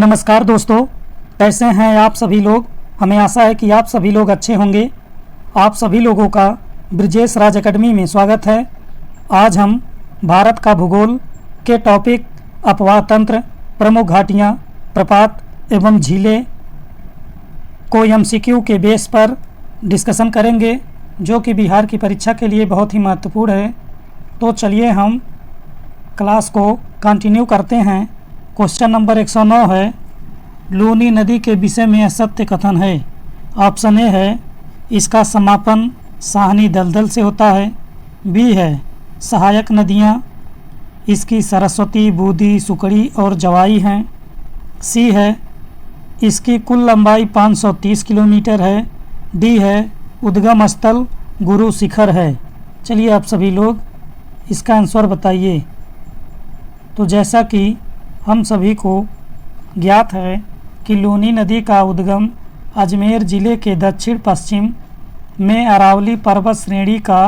नमस्कार दोस्तों, कैसे हैं आप सभी लोग। हमें आशा है कि आप सभी लोग अच्छे होंगे। आप सभी लोगों का ब्रिजेश राज एकेडमी में स्वागत है। आज हम भारत का भूगोल के टॉपिक अपवाह तंत्र, प्रमुख घाटियाँ, प्रपात एवं झीलें को एमसीक्यू के बेस पर डिस्कशन करेंगे, जो कि बिहार की परीक्षा के लिए बहुत ही महत्वपूर्ण है। तो चलिए हम क्लास को कंटिन्यू करते हैं। क्वेश्चन नंबर 109 है, लूनी नदी के विषय में असत्य कथन है। ऑप्शन ए है, इसका समापन साहनी दलदल से होता है। बी है, सहायक नदियाँ इसकी सरस्वती, बूदी, सुकड़ी और जवाई हैं। सी है, इसकी कुल लंबाई 530 किलोमीटर है। डी है, उद्गम स्थल गुरु शिखर है। चलिए आप सभी लोग इसका आंसर बताइए। तो जैसा कि हम सभी को ज्ञात है कि लूनी नदी का उद्गम अजमेर ज़िले के दक्षिण पश्चिम में अरावली पर्वत श्रेणी का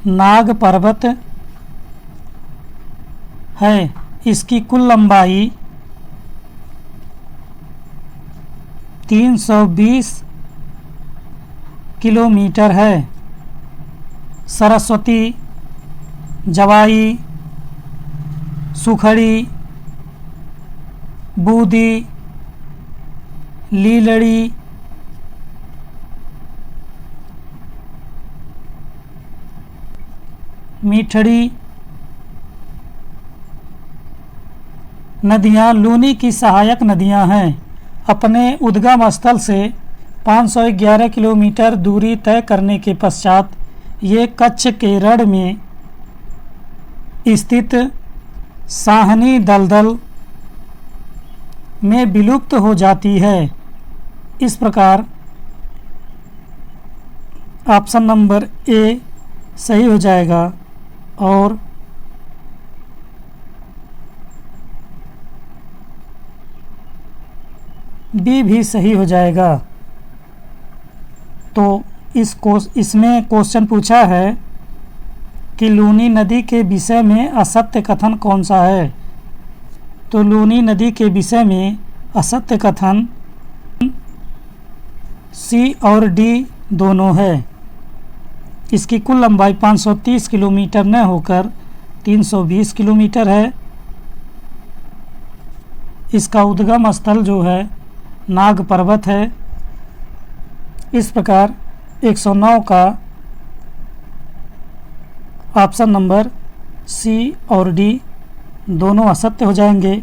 नाग पर्वत है। इसकी कुल लंबाई 320 किलोमीटर है। सरस्वती, जवाई, सुखड़ी, बूदी, लीलड़ी, मीठड़ी नदियाँ लूनी की सहायक नदियाँ हैं। अपने उद्गम स्थल से 511 किलोमीटर दूरी तय करने के पश्चात ये कच्छ के रण में स्थित साहनी दलदल में विलुप्त हो जाती है। इस प्रकार ऑप्शन नंबर ए सही हो जाएगा और बी भी सही हो जाएगा। तो इसमें क्वेश्चन पूछा है कि लूनी नदी के विषय में असत्य कथन कौन सा है। तो लूनी नदी के विषय में असत्य कथन सी और डी दोनों है। इसकी कुल लंबाई 530 किलोमीटर न होकर 320 किलोमीटर है। इसका उद्गम स्थल जो है नाग पर्वत है। इस प्रकार 109 का ऑप्शन नंबर सी और डी दोनों असत्य हो जाएंगे।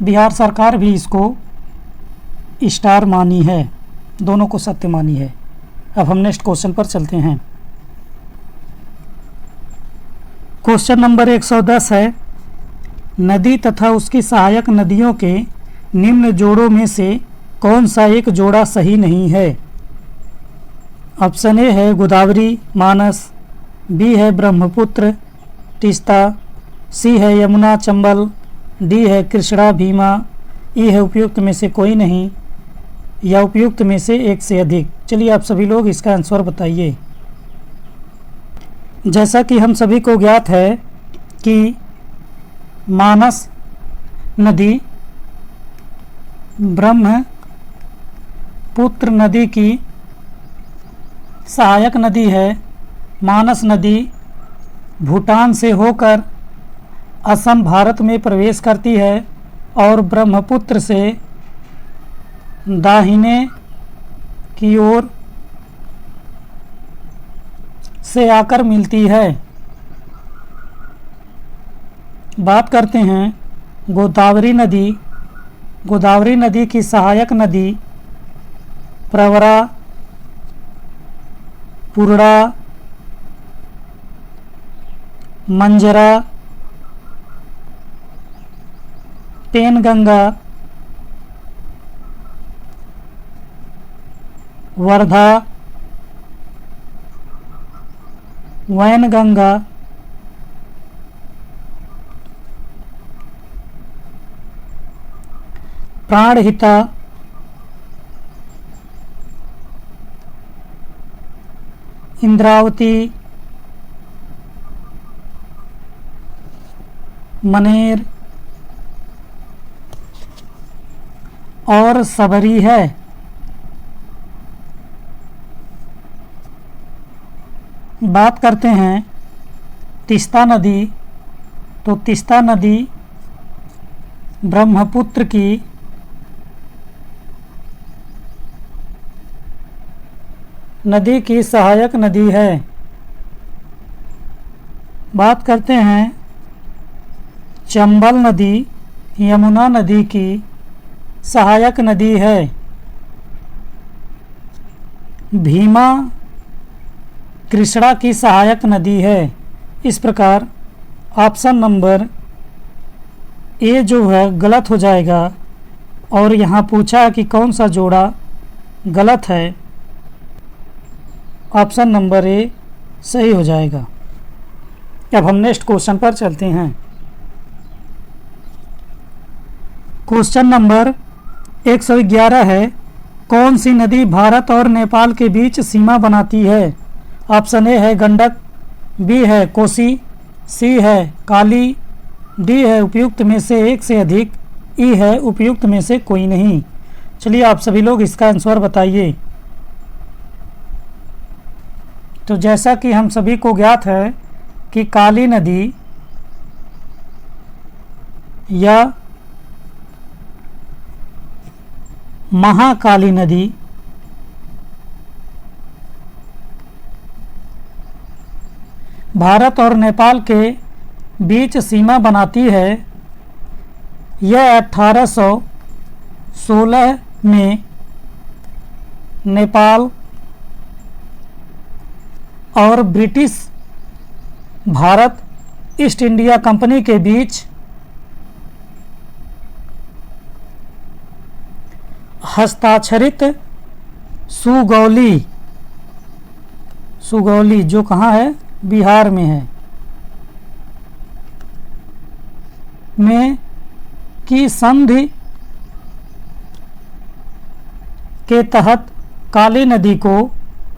बिहार सरकार भी इसको स्टार मानी है, दोनों को सत्य मानी है। अब हम नेक्स्ट क्वेश्चन पर चलते हैं। क्वेश्चन नंबर 110 है, नदी तथा उसकी सहायक नदियों के निम्न जोड़ों में से कौन सा एक जोड़ा सही नहीं है। ऑप्शन ए है गोदावरी, मानस। बी है ब्रह्मपुत्र, तीस्ता। सी है यमुना, चंबल। डी है कृष्णा, भीमा। ई है उपयुक्त में से कोई नहीं या उपयुक्त में से एक से अधिक। चलिए आप सभी लोग इसका आंसर बताइए। जैसा कि हम सभी को ज्ञात है कि मानस नदी ब्रह्मपुत्र नदी की सहायक नदी है। मानस नदी भूटान से होकर असम भारत में प्रवेश करती है और ब्रह्मपुत्र से दाहिने की ओर से आकर मिलती है। बात करते हैं गोदावरी नदी। गोदावरी नदी की सहायक नदी प्रवरा, पूर्णा, मंजरा, पेनगंगा, वर्धा, वैनगंगा, प्राणहिता, इंद्रावती, मनेर और सबरी है। बात करते हैं तीस्ता नदी, तो तीस्ता नदी ब्रह्मपुत्र की नदी की सहायक नदी है। बात करते हैं चंबल नदी यमुना नदी की सहायक नदी है। भीमा कृष्णा की सहायक नदी है। इस प्रकार ऑप्शन नंबर ए जो है गलत हो जाएगा, और यहाँ पूछा है कि कौन सा जोड़ा गलत है, ऑप्शन नंबर ए सही हो जाएगा। अब हम नेक्स्ट क्वेश्चन पर चलते हैं। क्वेश्चन नंबर 111 है, कौन सी नदी भारत और नेपाल के बीच सीमा बनाती है? ऑप्शन ए है गंडक, बी है कोसी, सी है काली, डी है उपयुक्त में से एक से अधिक, ई है उपयुक्त में से कोई नहीं। चलिए आप सभी लोग इसका आंसर बताइए। तो जैसा कि हम सभी को ज्ञात है कि काली नदी या महाकाली नदी भारत और नेपाल के बीच सीमा बनाती है। यह 1816 में नेपाल और British Bharat east India company के बीच हस्ताक्षरित सुगौली जो कहाँ है, बिहार में है, में की संधि के तहत काली नदी को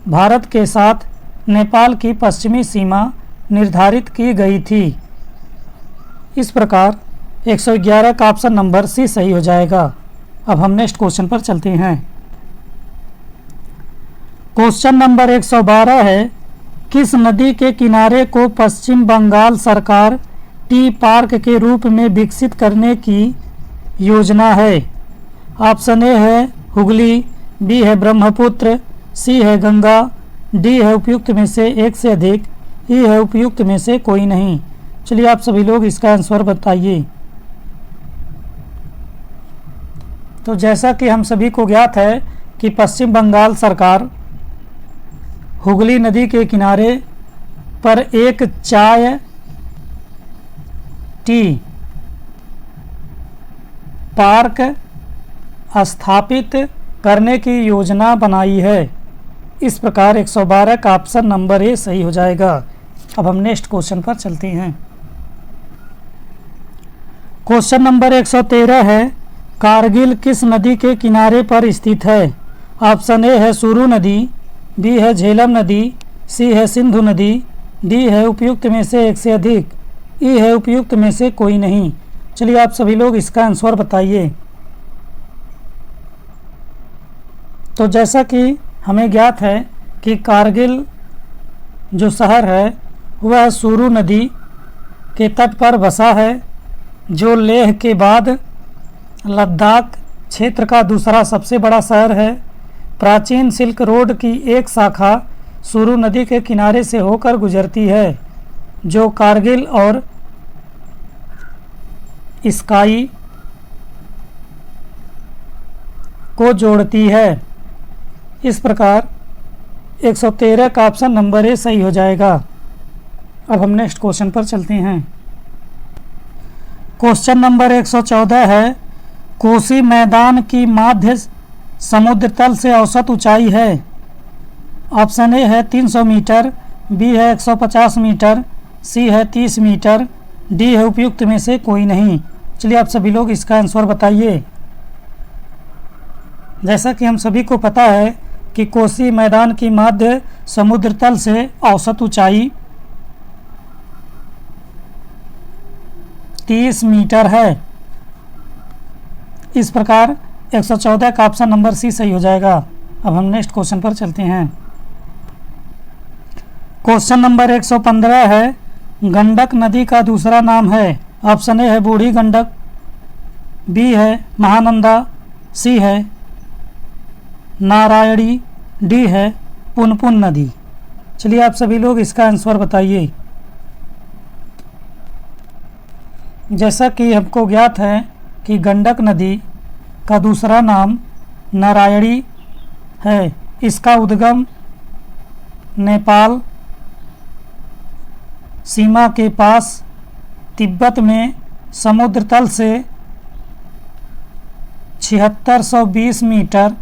भारत के साथ नेपाल की पश्चिमी सीमा निर्धारित की गई थी। इस प्रकार 111 का ऑप्शन नंबर सी सही हो जाएगा। अब हम नेक्स्ट क्वेश्चन पर चलते हैं। क्वेश्चन नंबर 112 है, किस नदी के किनारे को पश्चिम बंगाल सरकार टी पार्क के रूप में विकसित करने की योजना है? ऑप्शन ए है हुगली, बी है ब्रह्मपुत्र, सी है गंगा, डी है उपयुक्त में से एक से अधिक, ई है उपयुक्त में से कोई नहीं। चलिए आप सभी लोग इसका आंसर बताइए। तो जैसा कि हम सभी को ज्ञात है कि पश्चिम बंगाल सरकार हुगली नदी के किनारे पर एक चाय टी पार्क स्थापित करने की योजना बनाई है। इस प्रकार 112 का ऑप्शन नंबर ए सही हो जाएगा। अब हम नेक्स्ट क्वेश्चन पर चलते हैं। क्वेश्चन नंबर 113 है, कारगिल किस नदी के किनारे पर स्थित है? ऑप्शन ए है सुरू नदी, बी है झेलम नदी, सी है सिंधु नदी, डी है उपयुक्त में से एक से अधिक, ई है उपयुक्त में से कोई नहीं। चलिए आप सभी लोग इसका आंसर बताइए। तो जैसा कि हमें ज्ञात है कि कारगिल जो शहर है वह सुरू नदी के तट पर बसा है, जो लेह के बाद लद्दाख क्षेत्र का दूसरा सबसे बड़ा शहर है। प्राचीन सिल्क रोड की एक शाखा सुरू नदी के किनारे से होकर गुजरती है, जो कारगिल और स्काई को जोड़ती है। इस प्रकार 113 का ऑप्शन नंबर ए सही हो जाएगा। अब हम नेक्स्ट क्वेश्चन पर चलते हैं। क्वेश्चन नंबर 114 है, कोसी मैदान की माध्य समुद्र तल से औसत ऊंचाई है? ऑप्शन ए है 300 मीटर, बी है 150 मीटर, सी है 30 मीटर, डी है उपयुक्त में से कोई नहीं। चलिए आप सभी लोग इसका आंसर बताइए। जैसा कि हम सभी को पता है कि कोसी मैदान की माध्य समुद्र तल से औसत ऊंचाई 130 मीटर है। इस प्रकार 114 का ऑप्शन नंबर सी सही हो जाएगा। अब हम नेक्स्ट क्वेश्चन पर चलते हैं। क्वेश्चन नंबर 115 है, गंडक नदी का दूसरा नाम है। ऑप्शन ए है बूढ़ी गंडक, बी है महानंदा, सी है नारायणी, डी है पुनपुन नदी। चलिए आप सभी लोग इसका आंसर बताइए। जैसा कि हमको ज्ञात है कि गंडक नदी का दूसरा नाम नारायणी है। इसका उद्गम नेपाल सीमा के पास तिब्बत में समुद्र तल से 7620 मीटर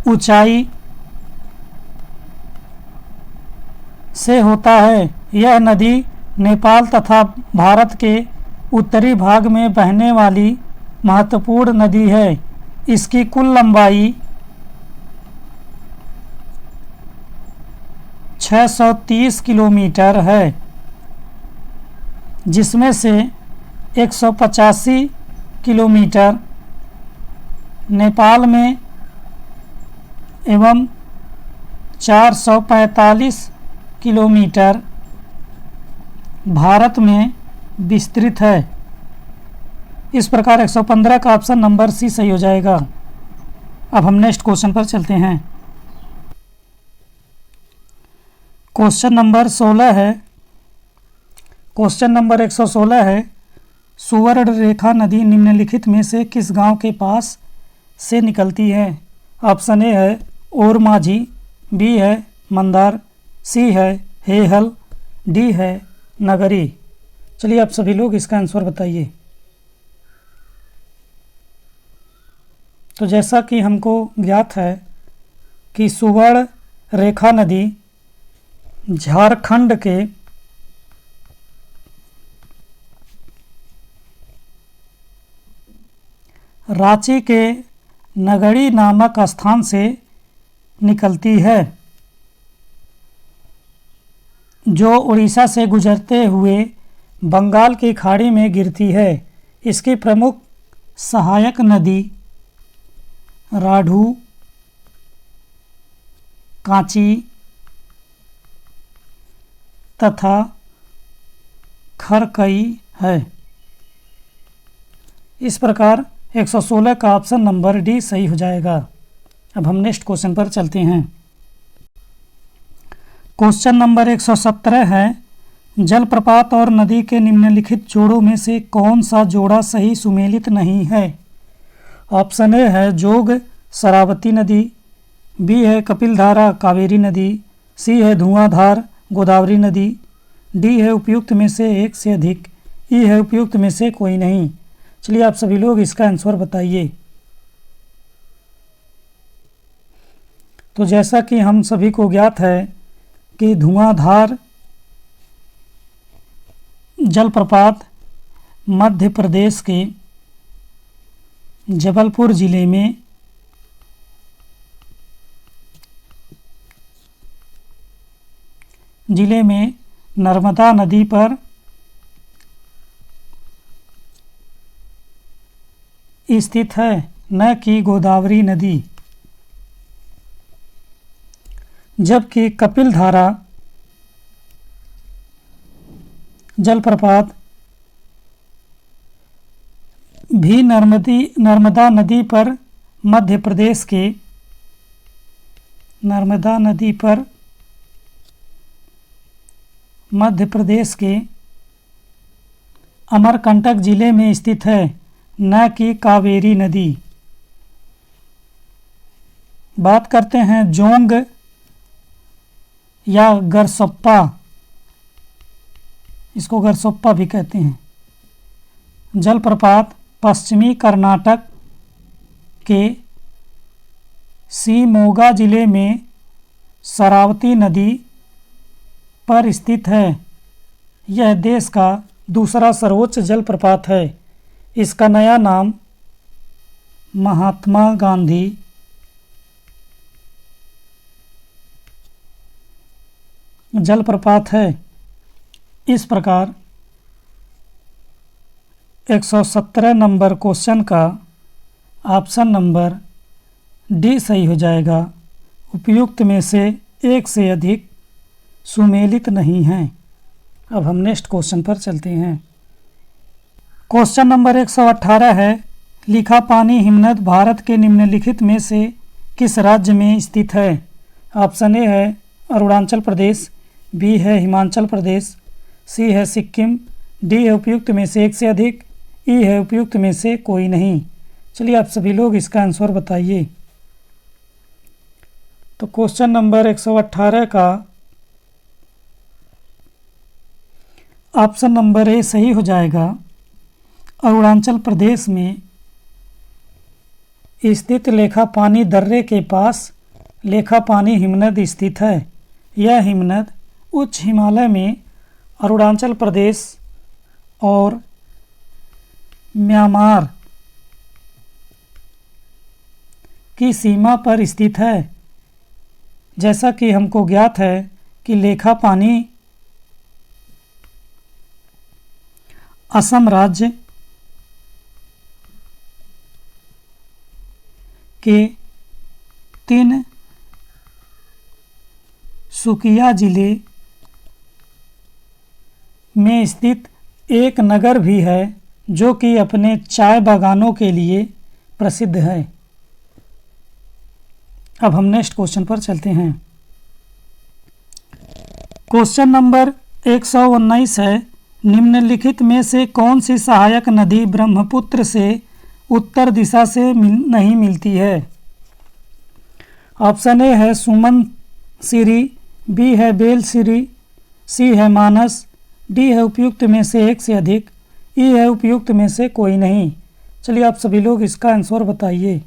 ऊंचाई से होता है। यह नदी नेपाल तथा भारत के उत्तरी भाग में बहने वाली महत्वपूर्ण नदी है। इसकी कुल लंबाई 630 किलोमीटर है, जिसमें से 185 किलोमीटर नेपाल में एवं 445 किलोमीटर भारत में विस्तृत है। इस प्रकार 115 का ऑप्शन नंबर सी सही हो जाएगा। अब हम नेक्स्ट क्वेश्चन पर चलते हैं। क्वेश्चन नंबर 16 है। क्वेश्चन नंबर 116 है, सुवर्ण रेखा नदी निम्नलिखित में से किस गांव के पास से निकलती है? ऑप्शन ए है ओरमाझी, बी है मंदार, सी है हेहल, डी है नगरी। चलिए आप सभी लोग इसका आंसर बताइए। तो जैसा कि हमको ज्ञात है कि सुवर्ण रेखा नदी झारखंड के रांची के नगरी नामक स्थान से निकलती है, जो उड़ीसा से गुजरते हुए बंगाल की खाड़ी में गिरती है। इसकी प्रमुख सहायक नदी राढ़ू, कांची तथा खरकई है। इस प्रकार 116 का ऑप्शन नंबर डी सही हो जाएगा। अब हम नेक्स्ट क्वेश्चन पर चलते हैं। क्वेश्चन नंबर 117 है, जलप्रपात और नदी के निम्नलिखित जोड़ों में से कौन सा जोड़ा सही सुमेलित नहीं है? ऑप्शन ए है जोग शरावती नदी, बी है कपिलधारा कावेरी नदी, सी है धुआंधार गोदावरी नदी, डी है उपयुक्त में से एक से अधिक, ई है उपयुक्त में से कोई नहीं। चलिए आप सभी लोग इसका आंसर बताइए। तो जैसा कि हम सभी को ज्ञात है कि धुआंधार जलप्रपात मध्य प्रदेश के जबलपुर जिले में नर्मदा नदी पर स्थित है, न कि गोदावरी नदी। जबकि कपिलधारा जलप्रपात भी नर्मदा नदी पर मध्य प्रदेश के अमरकंटक जिले में स्थित है, न कि कावेरी नदी। बात करते हैं जोंग या गरसप्पा, इसको गरसप्पा भी कहते हैं। जलप्रपात पश्चिमी कर्नाटक के शिमोगा जिले में शरावती नदी पर स्थित है। यह देश का दूसरा सर्वोच्च जलप्रपात है। इसका नया नाम महात्मा गांधी जलप्रपात है। इस प्रकार 117 नंबर क्वेश्चन का ऑप्शन नंबर डी सही हो जाएगा। उपयुक्त में से एक से अधिक सुमेलित नहीं हैं। अब हम नेक्स्ट क्वेश्चन पर चलते हैं। क्वेश्चन नंबर 118 है, लिखापानी हिमनद भारत के निम्नलिखित में से किस राज्य में स्थित है? ऑप्शन ए है अरुणाचल प्रदेश, बी है हिमाचल प्रदेश, सी है सिक्किम, डी है उपयुक्त में से एक से अधिक, ई है उपयुक्त में से कोई नहीं। चलिए आप सभी लोग इसका आंसर बताइए। तो क्वेश्चन नंबर 118 का ऑप्शन नंबर ए सही हो जाएगा। अरुणाचल प्रदेश में स्थित लेखापानी दर्रे के पास लेखापानी हिमनद स्थित है। यह हिमनद उच्च हिमालय में अरुणाचल प्रदेश और म्यांमार की सीमा पर स्थित है। जैसा कि हमको ज्ञात है कि लेखापानी असम राज्य के तिनसुकिया जिले में स्थित एक नगर भी है जो कि अपने चाय बागानों के लिए प्रसिद्ध है। अब हम नेक्स्ट क्वेश्चन पर चलते हैं। क्वेश्चन नंबर 119 है, निम्नलिखित में से कौन सी सहायक नदी ब्रह्मपुत्र से उत्तर दिशा से नहीं मिलती है? ऑप्शन ए है सुमनसिरी, बी है बेलसिरी, सी है मानस, डी है उपयुक्त में से एक से अधिक, ई है उपयुक्त में से कोई नहीं। चलिए आप सभी लोग इसका आंसर बताइए।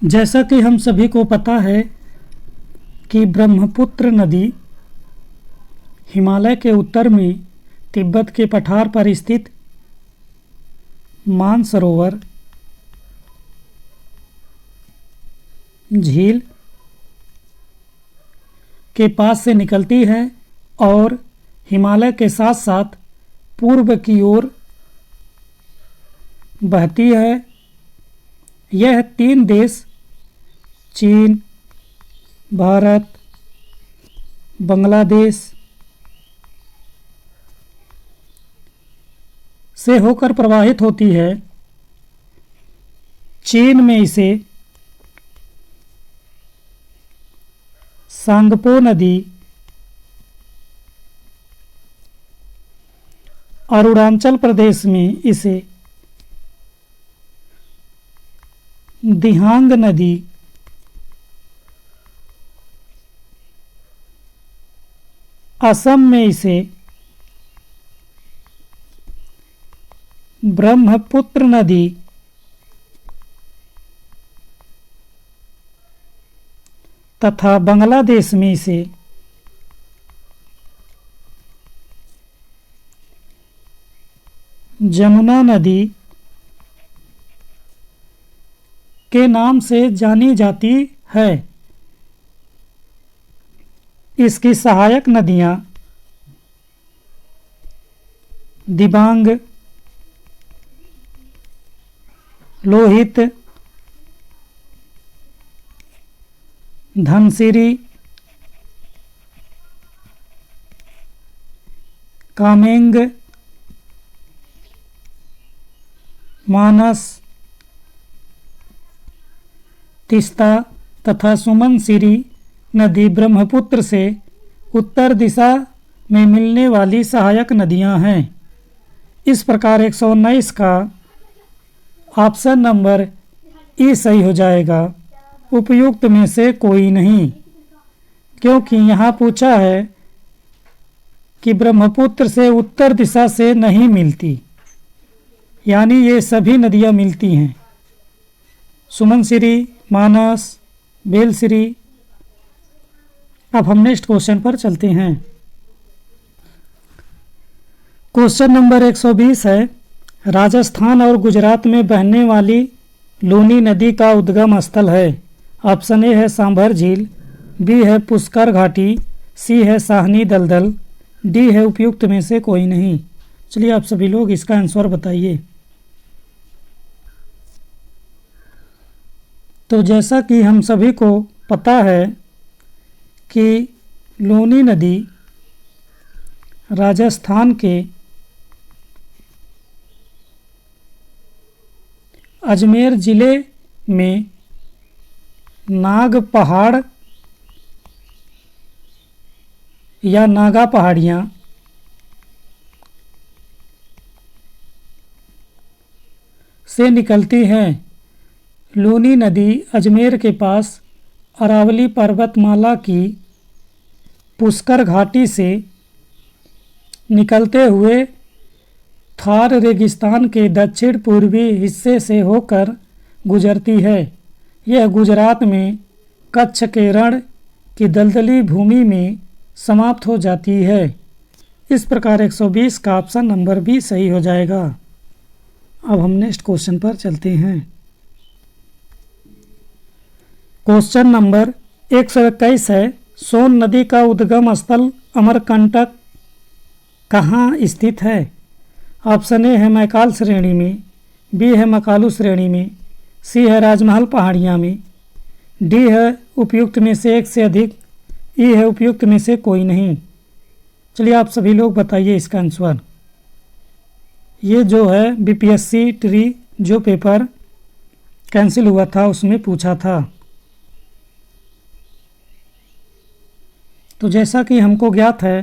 जैसा कि हम सभी को पता है कि ब्रह्मपुत्र नदी हिमालय के उत्तर में तिब्बत के पठार पर स्थित मानसरोवर झील के पास से निकलती है और हिमालय के साथ साथ पूर्व की ओर बहती है। यह 3 देश चीन, भारत, बांग्लादेश से होकर प्रवाहित होती है। चीन में इसे सांगपो नदी, अरुणाचल प्रदेश में इसे दिहांग नदी, असम में इसे ब्रह्मपुत्र नदी, तथा बांग्लादेश में इसे जमुना नदी के नाम से जानी जाती है। इसकी सहायक नदियां दिबांग, लोहित, धनसिरी, कामेंग, मानस, तिस्ता तथा सुमनसिरी नदी ब्रह्मपुत्र से उत्तर दिशा में मिलने वाली सहायक नदियां हैं। इस प्रकार 119 का ऑप्शन नंबर ई सही हो जाएगा। उपयुक्त में से कोई नहीं, क्योंकि यहाँ पूछा है कि ब्रह्मपुत्र से उत्तर दिशा से नहीं मिलती, यानी ये सभी नदियाँ मिलती हैं। सुमनसिरी, मानस, बेलसिरी। अब हम नेक्स्ट क्वेश्चन पर चलते हैं। क्वेश्चन नंबर 120 है, राजस्थान और गुजरात में बहने वाली लूनी नदी का उद्गम स्थल है। ऑप्शन ए है सांभर झील, बी है पुष्कर घाटी, सी है साहनी दलदल, डी है उपयुक्त में से कोई नहीं। चलिए आप सभी लोग इसका आंसर बताइए। तो जैसा कि हम सभी को पता है कि लूनी नदी राजस्थान के अजमेर ज़िले में नाग पहाड़ या नागा पहाड़ियाँ से निकलती हैं। लूनी नदी अजमेर के पास अरावली पर्वतमाला की पुष्कर घाटी से निकलते हुए थार रेगिस्तान के दक्षिण पूर्वी हिस्से से होकर गुजरती है। यह गुजरात में कच्छ के रण की दलदली भूमि में समाप्त हो जाती है। इस प्रकार 120 का ऑप्शन नंबर बी सही हो जाएगा। अब हम नेक्स्ट क्वेश्चन पर चलते हैं। क्वेश्चन नंबर 121 है, सोन नदी का उद्गम स्थल अमरकंटक कहाँ स्थित है? ऑप्शन ए है मैकाल श्रेणी में, बी है मकालू श्रेणी में, सी है राजमहल पहाड़ियाँ में, डी है उपयुक्त में से एक से अधिक, ई है उपयुक्त में से कोई नहीं। चलिए आप सभी लोग बताइए इसका आंसर। ये जो है बीपीएससी ट्री जो पेपर कैंसिल हुआ था उसमें पूछा था। तो जैसा कि हमको ज्ञात है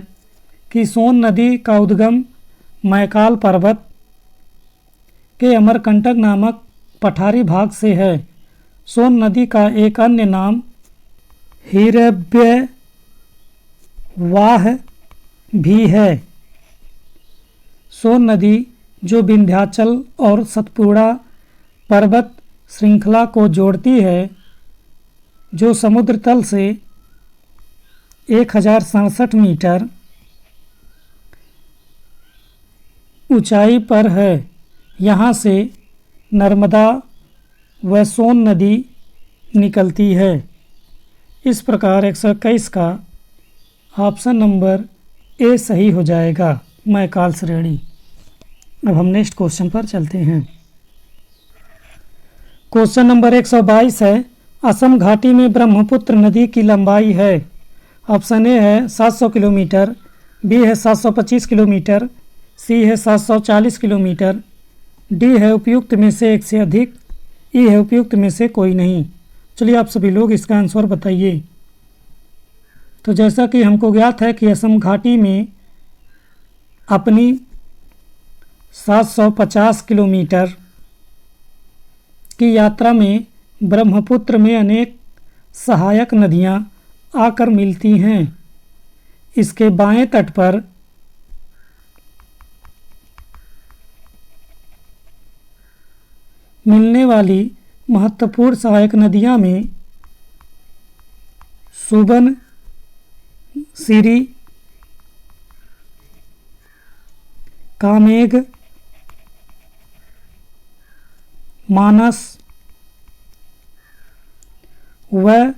कि सोन नदी का उद्गम मैकाल पर्वत के अमरकंटक नामक पठारी भाग से है। सोन नदी का एक अन्य नाम हिरण्यवाह भी है। सोन नदी जो विंध्याचल और सतपुड़ा पर्वत श्रृंखला को जोड़ती है, जो समुद्र तल से 1067 मीटर ऊंचाई पर है। यहाँ से नर्मदा व सोन नदी निकलती है। इस प्रकार 121 का ऑप्शन नंबर ए सही हो जाएगा, मैकाल श्रेणी। अब हम नेक्स्ट क्वेश्चन पर चलते हैं। क्वेश्चन नंबर 122 है, असम घाटी में ब्रह्मपुत्र नदी की लंबाई है। ऑप्शन ए है 700 किलोमीटर, बी है 725 किलोमीटर, सी है 740 किलोमीटर, डी है उपयुक्त में से एक से अधिक, ई है उपयुक्त में से कोई नहीं। चलिए आप सभी लोग इसका आंसर बताइए। तो जैसा कि हमको ज्ञात है कि असम घाटी में अपनी 750 किलोमीटर की यात्रा में ब्रह्मपुत्र में अनेक सहायक नदियां आकर मिलती हैं। इसके बाएं तट पर मिलने वाली महत्वपूर्ण सहायक नदियां में सुबन सिरी, कामेग, मानस व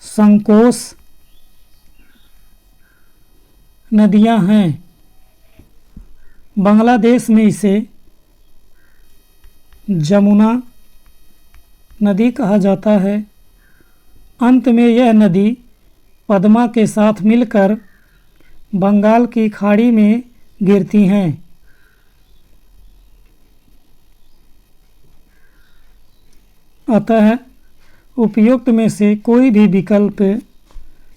संकोस नदियां हैं। बांग्लादेश में इसे जमुना नदी कहा जाता है। अंत में यह नदी पद्मा के साथ मिलकर बंगाल की खाड़ी में गिरती हैं। अतः उपयुक्त में से कोई भी विकल्प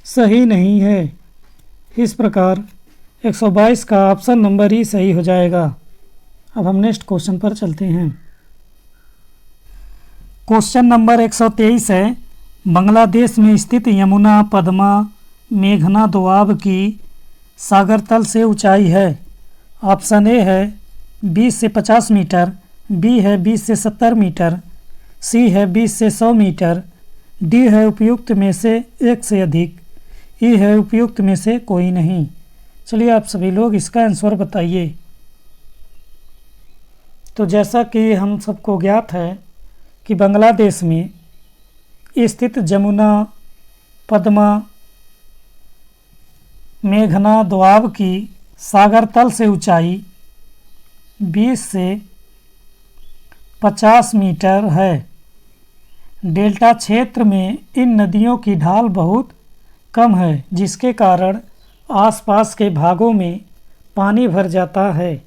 सही नहीं है। इस प्रकार 122 का ऑप्शन नंबर ही सही हो जाएगा। अब हम नेक्स्ट क्वेश्चन पर चलते हैं। क्वेश्चन नंबर 123 है, बांग्लादेश में स्थित यमुना पद्मा मेघना दोआब की सागर तल से ऊंचाई है। ऑप्शन ए है 20 से 50 मीटर, बी है 20 से 70 मीटर, सी है 20 से 100 मीटर, डी है उपयुक्त में से एक से अधिक, ई है उपयुक्त में से कोई नहीं। चलिए आप सभी लोग इसका आंसर बताइए। तो जैसा कि हम सबको ज्ञात है कि बांग्लादेश में स्थित जमुना पद्मा मेघना दोआब की सागर तल से ऊंचाई 20 से 50 मीटर है। डेल्टा क्षेत्र में इन नदियों की ढाल बहुत कम है, जिसके कारण आसपास के भागों में पानी भर जाता है।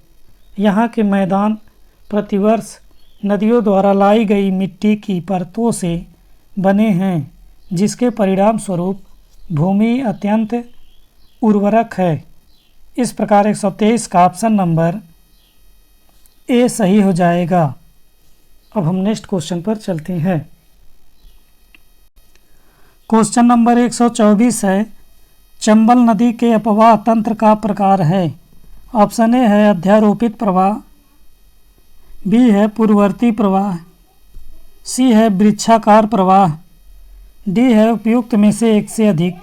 यहाँ के मैदान प्रतिवर्ष नदियों द्वारा लाई गई मिट्टी की परतों से बने हैं, जिसके परिणाम स्वरूप भूमि अत्यंत उर्वरक है। इस प्रकार 123 का ऑप्शन नंबर ए सही हो जाएगा। अब हम नेक्स्ट क्वेश्चन पर चलते हैं। क्वेश्चन नंबर 124 है, चंबल नदी के अपवाह तंत्र का प्रकार है। ऑप्शन ए है अध्यारोपित प्रवाह, बी है पूर्ववर्ती प्रवाह, सी है वृक्षाकार प्रवाह, डी है उपयुक्त में से एक से अधिक,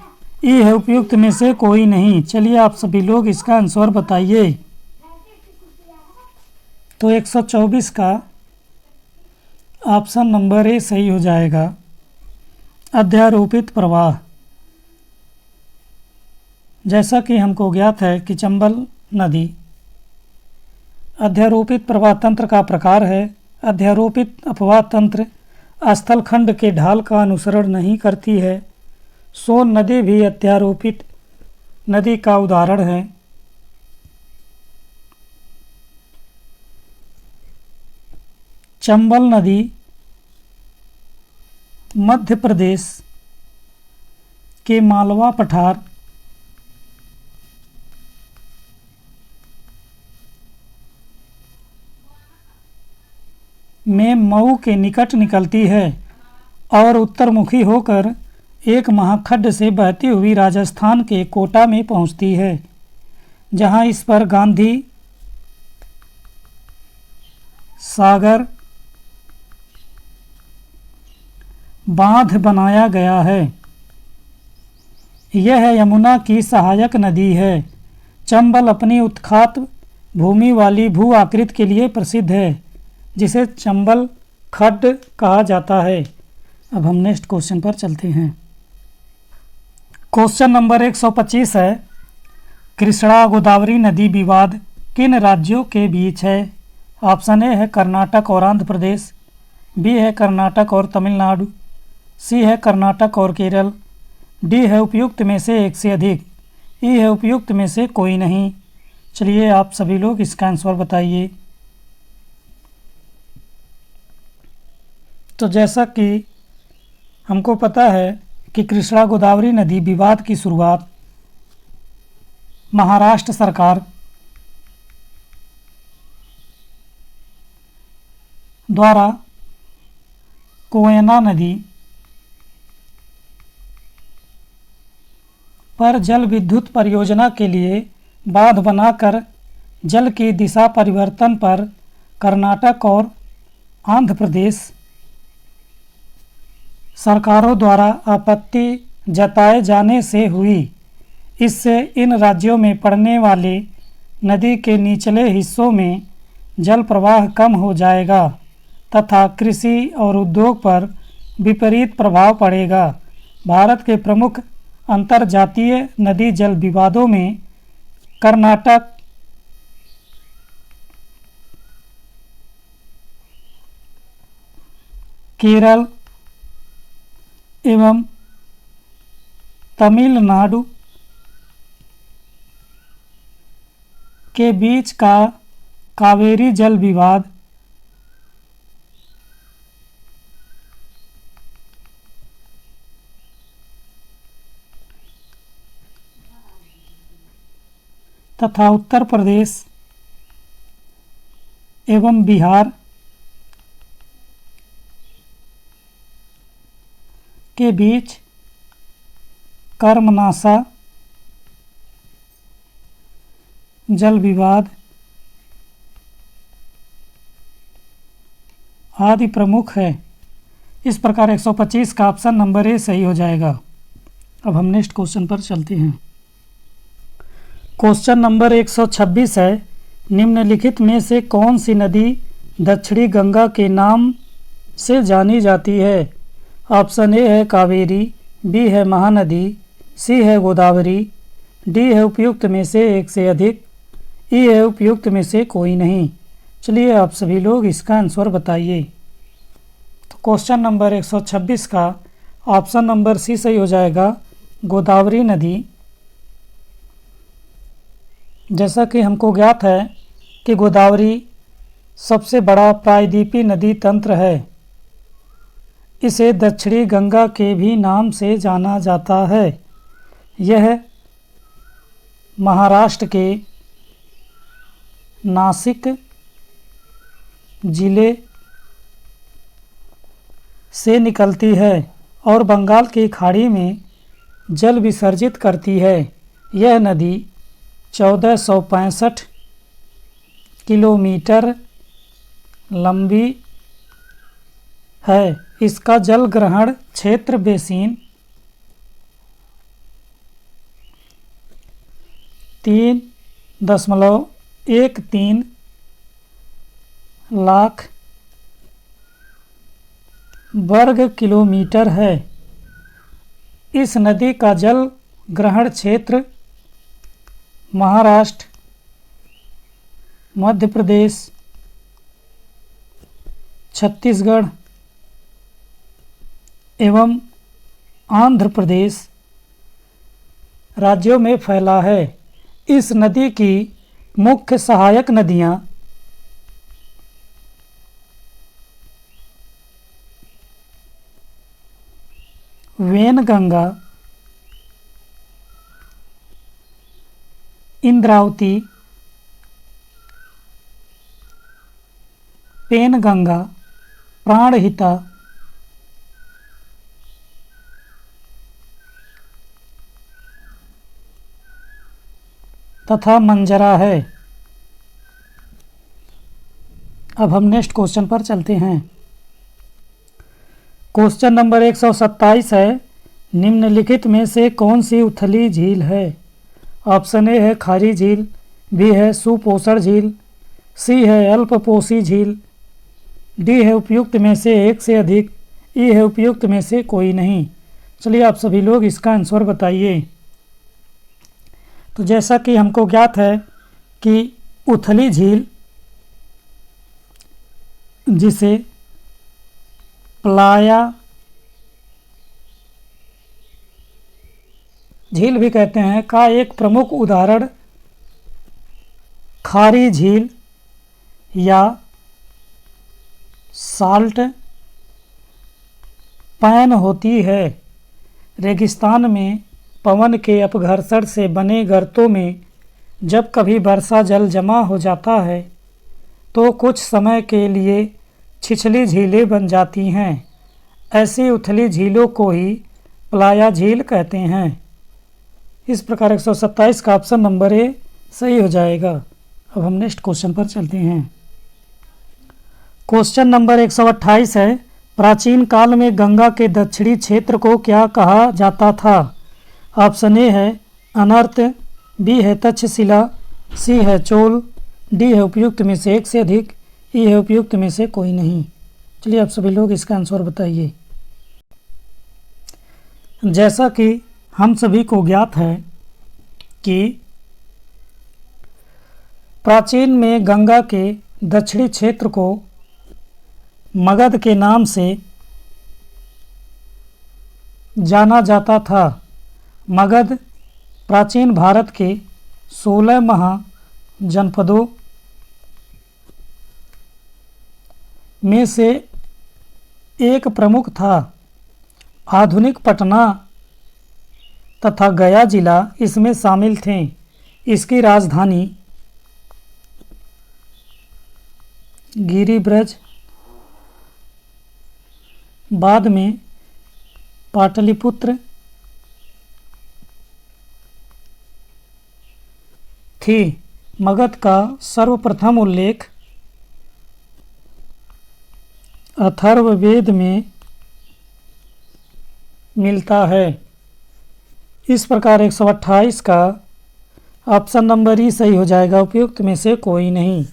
ई है उपयुक्त में से कोई नहीं। चलिए आप सभी लोग इसका आंसर बताइए। तो 124 का ऑप्शन नंबर ए सही हो जाएगा, अध्यारोपित प्रवाह। जैसा कि हमको ज्ञात है कि चंबल नदी अध्यारोपित प्रवाह तंत्र का प्रकार है। अध्यारोपित अपवाह तंत्र स्थल खंड के ढाल का अनुसरण नहीं करती है। सोन नदी भी अध्यारोपित नदी का उदाहरण है। चंबल नदी मध्य प्रदेश के मालवा पठार में मऊ के निकट निकलती है और उत्तरमुखी होकर एक महाखड्ड से बहती हुई राजस्थान के कोटा में पहुंचती है, जहां इस पर गांधी सागर बांध बनाया गया है। यह यमुना की सहायक नदी है। चंबल अपनी उत्खात भूमि वाली भू आकृति के लिए प्रसिद्ध है, जिसे चंबल खड्ड कहा जाता है। अब हम नेक्स्ट क्वेश्चन पर चलते हैं। क्वेश्चन नंबर 125 है, कृष्णा गोदावरी नदी विवाद किन राज्यों के बीच है। ऑप्शन ए है कर्नाटक और आंध्र प्रदेश, बी है कर्नाटक और तमिलनाडु, सी है कर्नाटक और केरल, डी है उपयुक्त में से एक से अधिक, ई है उपयुक्त में से कोई नहीं। चलिए आप सभी लोग इसका आंसर बताइए। तो जैसा कि हमको पता है कि कृष्णा गोदावरी नदी विवाद की शुरुआत महाराष्ट्र सरकार द्वारा कोयना नदी पर जल विद्युत परियोजना के लिए बांध बनाकर जल की दिशा परिवर्तन पर कर्नाटक और आंध्र प्रदेश सरकारों द्वारा आपत्ति जताए जाने से हुई। इससे इन राज्यों में पड़ने वाले नदी के निचले हिस्सों में जल प्रवाह कम हो जाएगा तथा कृषि और उद्योग पर विपरीत प्रभाव पड़ेगा। भारत के प्रमुख अंतर्जातीय नदी जल विवादों में कर्नाटक, केरल एवं तमिलनाडु के बीच का कावेरी जल विवाद तथा उत्तर प्रदेश एवं बिहार के बीच कर्मनासा जल विवाद आदि प्रमुख है। इस प्रकार 125 का ऑप्शन नंबर ए सही हो जाएगा। अब हम नेक्स्ट क्वेश्चन पर चलते हैं। क्वेश्चन नंबर 126 है, निम्नलिखित में से कौन सी नदी दक्षिणी गंगा के नाम से जानी जाती है। ऑप्शन ए है कावेरी, बी है महानदी, सी है गोदावरी, डी है उपयुक्त में से एक से अधिक, ई है उपयुक्त में से कोई नहीं। चलिए आप सभी लोग इसका आंसर बताइए। तो क्वेश्चन नंबर 126 का ऑप्शन नंबर सी सही हो जाएगा, गोदावरी नदी। जैसा कि हमको ज्ञात है कि गोदावरी सबसे बड़ा प्रायद्वीपीय नदी तंत्र है। इसे दक्षिणी गंगा के भी नाम से जाना जाता है। यह महाराष्ट्र के नासिक जिले से निकलती है और बंगाल की खाड़ी में जल विसर्जित करती है। यह नदी 1465 किलोमीटर लंबी है। इसका जल ग्रहण क्षेत्र बेसिन 3.13 लाख वर्ग किलोमीटर है। इस नदी का जल ग्रहण क्षेत्र महाराष्ट्र, मध्य प्रदेश, छत्तीसगढ़ एवं आंध्र प्रदेश राज्यों में फैला है। इस नदी की मुख्य सहायक नदियां वैनगंगा, इंद्रावती, पेनगंगा, प्राणहिता, तथा मंजरा है। अब हम नेक्स्ट क्वेश्चन पर चलते हैं। क्वेश्चन नंबर 127 है, निम्नलिखित में से कौन सी उथली झील है? ऑप्शन ए है खारी झील, बी है सुपोषण झील, सी है अल्पपोषी झील, डी है उपयुक्त में से एक से अधिक, ई है उपयुक्त में से कोई नहीं। चलिए आप सभी लोग इसका आंसर बताइए। तो जैसा कि हमको ज्ञात है कि उथली झील, जिसे प्लाया झील भी कहते हैं, का एक प्रमुख उदाहरण खारी झील या साल्ट पैन होती है। रेगिस्तान में पवन के अपघर्षण से बने गर्तों में जब कभी वर्षा जल जमा हो जाता है तो कुछ समय के लिए छिछली झीलें बन जाती हैं। ऐसी उथली झीलों को ही प्लाया झील कहते हैं। इस प्रकार 127 का ऑप्शन नंबर ए सही हो जाएगा। अब हम नेक्स्ट क्वेश्चन पर चलते हैं। क्वेश्चन नंबर 128 है, प्राचीन काल में गंगा के दक्षिणी क्षेत्र को क्या कहा जाता था? ऑप्शन ए है अनर्त, बी है तक्षशिला, सी है चोल, डी है उपयुक्त में से एक से अधिक, ई है उपयुक्त में से कोई नहीं। चलिए आप सभी लोग इसका आंसर बताइए। जैसा कि हम सभी को ज्ञात है कि प्राचीन में गंगा के दक्षिणी क्षेत्र को मगध के नाम से जाना जाता था। मगध प्राचीन भारत के 16 महाजनपदों में से एक प्रमुख था। आधुनिक पटना तथा गया जिला इसमें शामिल थे। इसकी राजधानी गिरिब्रज, बाद में पाटलिपुत्र थी। मगध का सर्वप्रथम उल्लेख अथर्ववेद में मिलता है। इस प्रकार 128 का ऑप्शन नंबर ई सही हो जाएगा, उपयुक्त में से कोई नहीं।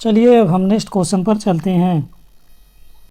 चलिए अब हम नेक्स्ट क्वेश्चन पर चलते हैं।